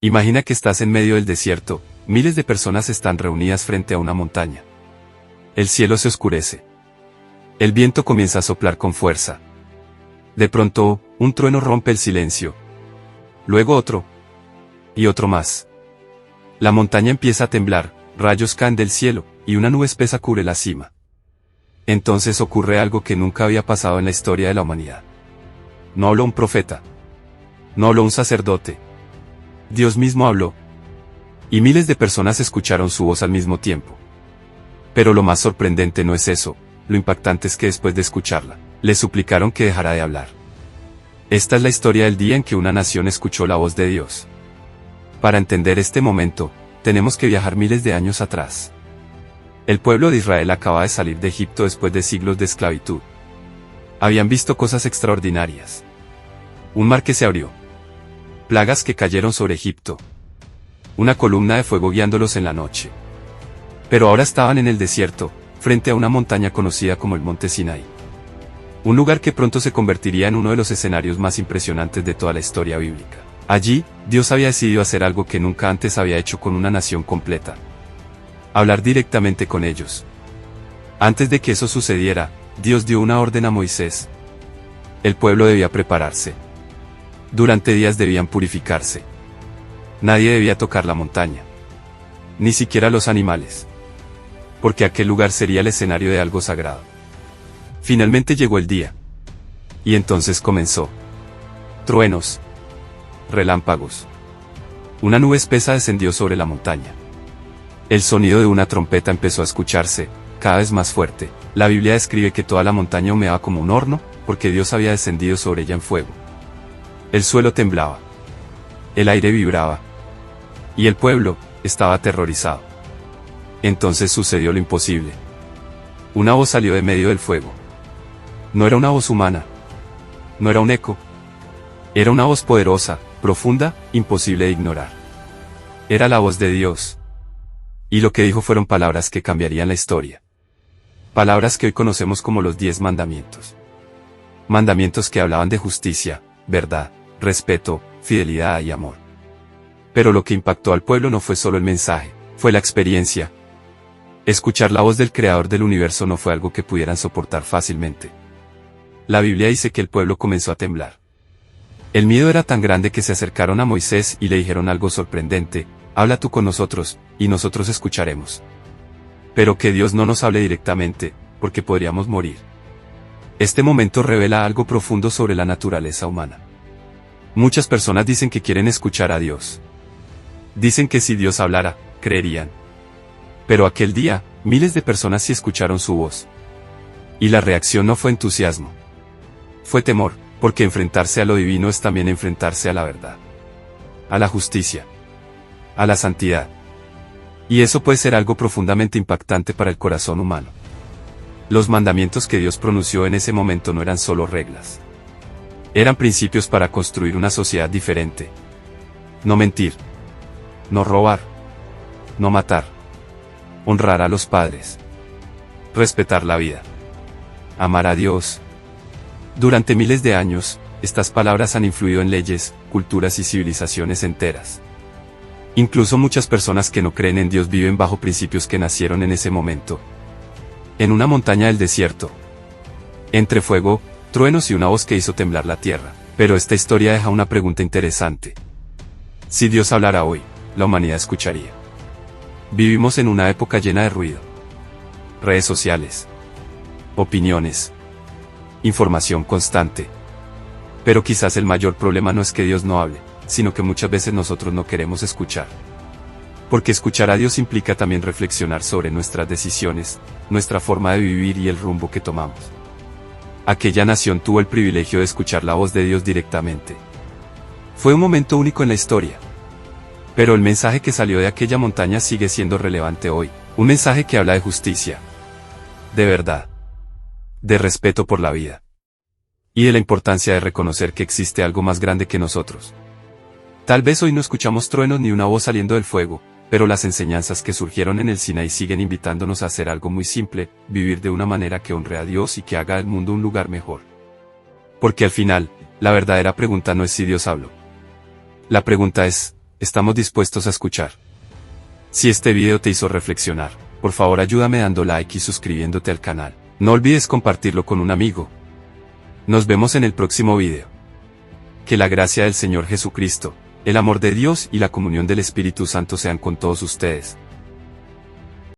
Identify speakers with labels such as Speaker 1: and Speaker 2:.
Speaker 1: Imagina que estás en medio del desierto, miles de personas están reunidas frente a una montaña. El cielo se oscurece. El viento comienza a soplar con fuerza. De pronto, un trueno rompe el silencio. Luego otro. Y otro más. La montaña empieza a temblar, rayos caen del cielo, y una nube espesa cubre la cima. Entonces ocurre algo que nunca había pasado en la historia de la humanidad. No habló un profeta. No habló un sacerdote. Dios mismo habló. Y miles de personas escucharon su voz al mismo tiempo. Pero lo más sorprendente no es eso, lo impactante es que después de escucharla, le suplicaron que dejara de hablar. Esta es la historia del día en que una nación escuchó la voz de Dios. Para entender este momento, tenemos que viajar miles de años atrás. El pueblo de Israel acaba de salir de Egipto después de siglos de esclavitud. Habían visto cosas extraordinarias. Un mar que se abrió. Plagas que cayeron sobre Egipto. Una columna de fuego guiándolos en la noche. Pero ahora estaban en el desierto, frente a una montaña conocida como el Monte Sinaí. Un lugar que pronto se convertiría en uno de los escenarios más impresionantes de toda la historia bíblica. Allí, Dios había decidido hacer algo que nunca antes había hecho con una nación completa. Hablar directamente con ellos. Antes de que eso sucediera, Dios dio una orden a Moisés. El pueblo debía prepararse. Durante días debían purificarse. Nadie debía tocar la montaña. Ni siquiera los animales. Porque aquel lugar sería el escenario de algo sagrado. Finalmente llegó el día. Y entonces comenzó. Truenos. Relámpagos. Una nube espesa descendió sobre la montaña. El sonido de una trompeta empezó a escucharse, cada vez más fuerte. La Biblia describe que toda la montaña humeaba como un horno, porque Dios había descendido sobre ella en fuego. El suelo temblaba. El aire vibraba. Y el pueblo estaba aterrorizado. Entonces sucedió lo imposible. Una voz salió de medio del fuego. No era una voz humana. No era un eco. Era una voz poderosa, profunda, imposible de ignorar. Era la voz de Dios. Y lo que dijo fueron palabras que cambiarían la historia. Palabras que hoy conocemos como los 10 mandamientos. Mandamientos que hablaban de justicia, verdad, respeto, fidelidad y amor. Pero lo que impactó al pueblo no fue solo el mensaje, fue la experiencia. Escuchar la voz del Creador del universo no fue algo que pudieran soportar fácilmente. La Biblia dice que el pueblo comenzó a temblar. El miedo era tan grande que se acercaron a Moisés y le dijeron algo sorprendente: habla tú con nosotros, y nosotros escucharemos. Pero que Dios no nos hable directamente, porque podríamos morir. Este momento revela algo profundo sobre la naturaleza humana. Muchas personas dicen que quieren escuchar a Dios. Dicen que si Dios hablara, creerían. Pero aquel día, miles de personas sí escucharon su voz. Y la reacción no fue entusiasmo. Fue temor, porque enfrentarse a lo divino es también enfrentarse a la verdad. A la justicia. A la santidad. Y eso puede ser algo profundamente impactante para el corazón humano. Los mandamientos que Dios pronunció en ese momento no eran solo reglas. Eran principios para construir una sociedad diferente. No mentir. No robar. No matar. Honrar a los padres. Respetar la vida. Amar a Dios. Durante miles de años, estas palabras han influido en leyes, culturas y civilizaciones enteras. Incluso muchas personas que no creen en Dios viven bajo principios que nacieron en ese momento. En una montaña del desierto. Entre fuego, truenos y una voz que hizo temblar la tierra. Pero esta historia deja una pregunta interesante. Si Dios hablara hoy, la humanidad escucharía. Vivimos en una época llena de ruido. Redes sociales. Opiniones. Información constante. Pero quizás el mayor problema no es que Dios no hable, sino que muchas veces nosotros no queremos escuchar. Porque escuchar a Dios implica también reflexionar sobre nuestras decisiones, nuestra forma de vivir y el rumbo que tomamos. Aquella nación tuvo el privilegio de escuchar la voz de Dios directamente. Fue un momento único en la historia. Pero el mensaje que salió de aquella montaña sigue siendo relevante hoy. Un mensaje que habla de justicia. De verdad. De respeto por la vida. Y de la importancia de reconocer que existe algo más grande que nosotros. Tal vez hoy no escuchamos truenos ni una voz saliendo del fuego, pero las enseñanzas que surgieron en el Sinaí siguen invitándonos a hacer algo muy simple, vivir de una manera que honre a Dios y que haga del mundo un lugar mejor. Porque al final, la verdadera pregunta no es si Dios habló. La pregunta es, Estamos dispuestos a escuchar. Si este video te hizo reflexionar, por favor ayúdame dando like y suscribiéndote al canal. No olvides compartirlo con un amigo. Nos vemos en el próximo video. Que la gracia del Señor Jesucristo, el amor de Dios y la comunión del Espíritu Santo sean con todos ustedes.